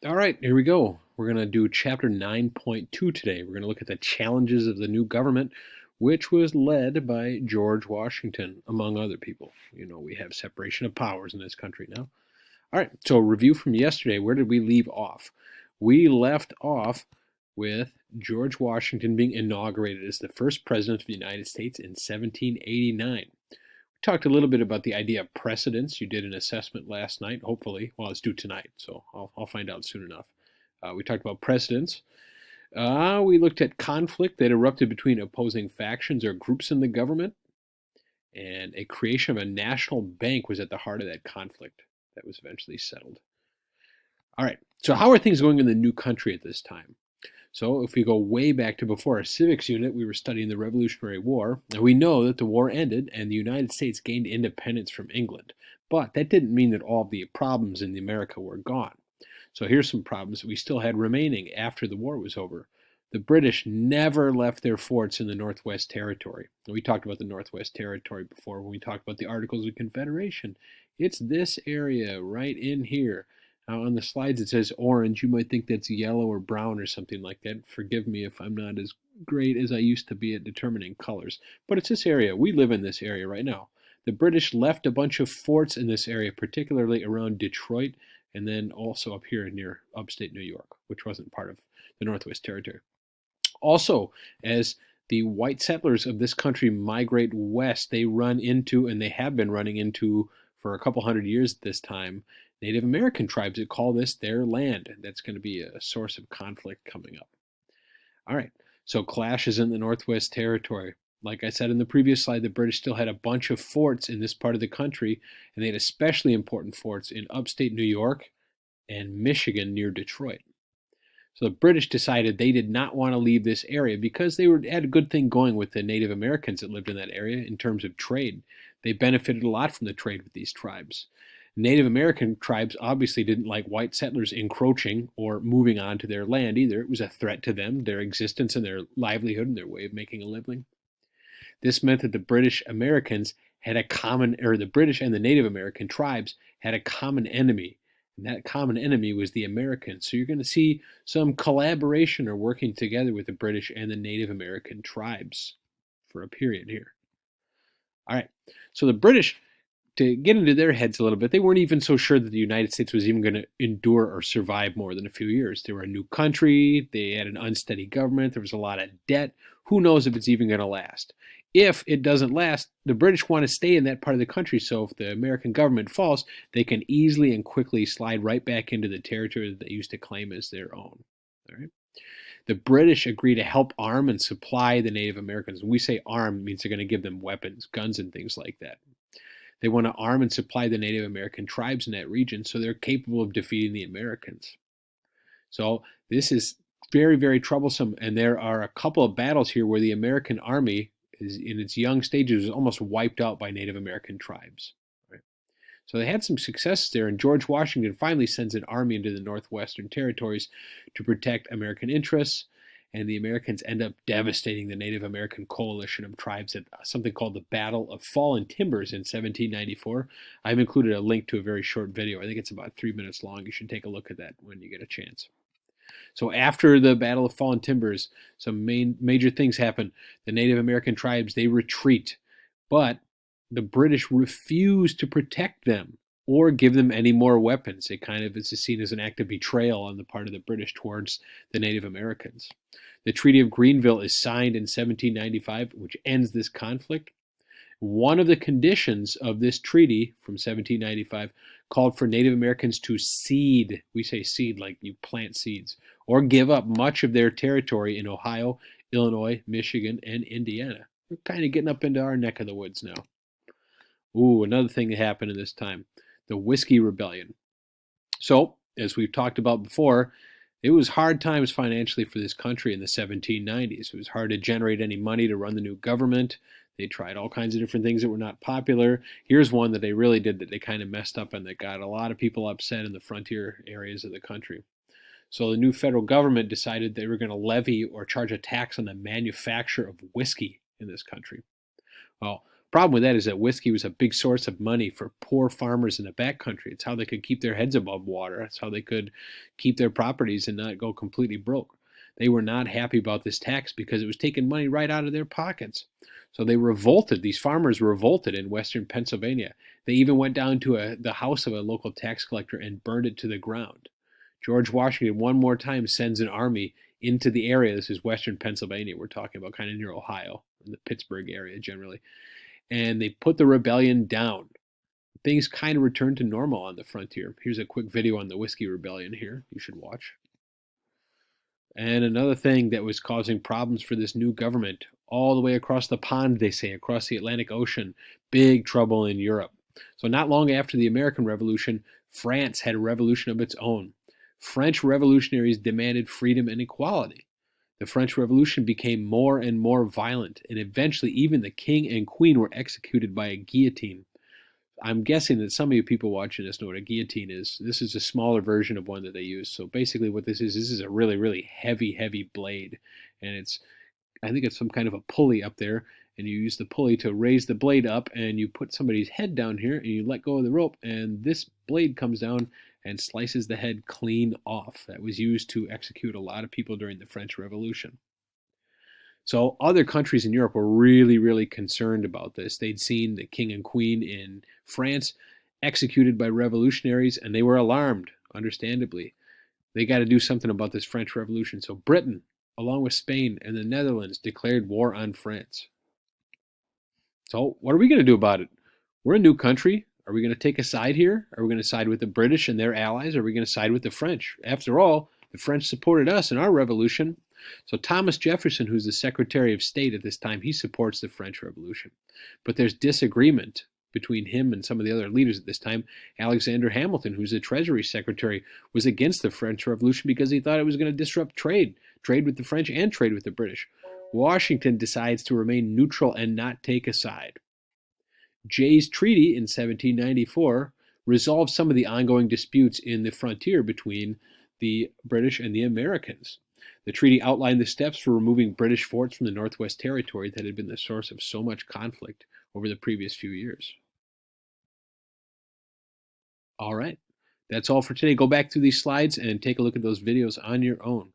All right, here we go. We're going to do chapter 9.2 today. We're going to look at the challenges of the new government, which was led by George Washington, among other people. You know, we have separation of powers in this country now. All right, so review from yesterday. Where did we leave off? We left off with George Washington being inaugurated as the first president of the United States in 1789. We talked a little bit about the idea of precedence. You did an assessment last night, hopefully. Well, it's due tonight, so I'll find out soon enough. We talked about precedence. We looked at conflict that erupted between opposing factions or groups in the government, and a creation of a national bank was at the heart of that conflict that was eventually settled. All right, so how are things going in the new country at this time? So if we go way back to before our civics unit, we were studying the Revolutionary War, and we know that the war ended and the United States gained independence from England. But that didn't mean that all the problems in America were gone. So here's some problems that we still had remaining after the war was over. The British never left their forts in the Northwest Territory. We talked about the Northwest Territory before when we talked about the Articles of Confederation. It's this area right in here. Now on the slides it says orange. You might think that's yellow or brown or something like that. Forgive me if I'm not as great as I used to be at determining colors. But it's this area. We live in this area right now. The British left a bunch of forts in this area, particularly around Detroit, and then also up here near upstate New York, which wasn't part of the Northwest Territory. Also, as the white settlers of this country migrate west, they run into, and they have been running into for a couple hundred years at this time, Native American tribes that call this their land. That's going to be a source of conflict coming up. All right, so clashes in the Northwest Territory. Like I said in the previous slide, the British still had a bunch of forts in this part of the country, and they had especially important forts in upstate New York and Michigan near Detroit. So the British decided they did not want to leave this area because they had a good thing going with the Native Americans that lived in that area in terms of trade. They benefited a lot from the trade with these tribes. Native American tribes obviously didn't like white settlers encroaching or moving onto their land either. It was a threat to them, their existence and their livelihood and their way of making a living. This meant that the British Americans had a common, or the British and the Native American tribes had a common enemy. And that common enemy was the Americans. So you're going to see some collaboration or working together with the British and the Native American tribes for a period here. All right. So the British, to get into their heads a little bit, they weren't even so sure that the United States was even going to endure or survive more than a few years. They were a new country. They had an unsteady government. There was a lot of debt. Who knows if it's even going to last? If it doesn't last, the British want to stay in that part of the country. So if the American government falls, they can easily and quickly slide right back into the territory that they used to claim as their own. All right. The British agree to help arm and supply the Native Americans. When we say arm, it means they're going to give them weapons, guns, and things like that. They want to arm and supply the Native American tribes in that region so they're capable of defeating the Americans. So this is very, very troublesome. And there are a couple of battles here where the American army is in its young stages was almost wiped out by Native American tribes. Right? So they had some successes there, and George Washington finally sends an army into the Northwestern Territories to protect American interests, and the Americans end up devastating the Native American coalition of tribes at something called the Battle of Fallen Timbers in 1794. I've included a link to a very short video. I think it's about 3 minutes long. You should take a look at that when you get a chance. So after the Battle of Fallen Timbers, some major things happen. The Native American tribes, they retreat, but the British refuse to protect them or give them any more weapons. It kind of is seen as an act of betrayal on the part of the British towards the Native Americans. The Treaty of Greenville is signed in 1795, which ends this conflict. One of the conditions of this treaty from 1795 called for Native Americans to cede, we say cede like you plant seeds, or give up much of their territory in Ohio, Illinois, Michigan, and Indiana. We're kind of getting up into our neck of the woods now. Ooh, another thing that happened in this time, the Whiskey Rebellion. So, as we've talked about before, it was hard times financially for this country in the 1790s. It was hard to generate any money to run the new government. They tried all kinds of different things that were not popular. Here's one that they really did that they kind of messed up and that got a lot of people upset in the frontier areas of the country. So the new federal government decided they were going to levy or charge a tax on the manufacture of whiskey in this country. Well, Problem with that is that whiskey was a big source of money for poor farmers in the backcountry. It's how they could keep their heads above water. It's how they could keep their properties and not go completely broke. They were not happy about this tax because it was taking money right out of their pockets. So they revolted. These farmers revolted in western Pennsylvania. They even went down to the house of a local tax collector and burned it to the ground. George Washington, one more time, sends an army into the area. This is western Pennsylvania. We're talking about kind of near Ohio, in the Pittsburgh area generally. And they put the rebellion down. Things kind of returned to normal on the frontier. Here's a quick video on the Whiskey Rebellion here you should watch. And another thing that was causing problems for this new government, all the way across the pond, they say, across the Atlantic Ocean, big trouble in Europe. So not long after the American Revolution, France had a revolution of its own. French revolutionaries demanded freedom and equality. The French Revolution became more and more violent, and eventually even the king and queen were executed by a guillotine. I'm guessing that some of you people watching this know what a guillotine is. This is a smaller version of one that they use. So basically what this is a really, really heavy blade. And I think it's some kind of a pulley up there. And you use the pulley to raise the blade up, and you put somebody's head down here, and you let go of the rope, and this blade comes down and slices the head clean off. That was used to execute a lot of people during the French Revolution. So other countries in Europe were really, really concerned about this. They'd seen the king and queen in France executed by revolutionaries, and they were alarmed, understandably. They got to do something about this French Revolution. So Britain, along with Spain and the Netherlands, declared war on France. So what are we going to do about it? We're a new country. Are we going to take a side here? Are we going to side with the British and their allies? Or are we going to side with the French? After all, the French supported us in our revolution. So Thomas Jefferson, who's the Secretary of State at this time, he supports the French Revolution. But there's disagreement between him and some of the other leaders at this time. Alexander Hamilton, who's the Treasury Secretary, was against the French Revolution because he thought it was going to disrupt trade with the French and trade with the British. Washington decides to remain neutral and not take a side. Jay's Treaty in 1794 resolved some of the ongoing disputes in the frontier between the British and the Americans. The treaty outlined the steps for removing British forts from the Northwest Territory that had been the source of so much conflict over the previous few years. All right, that's all for today. Go back through these slides and take a look at those videos on your own.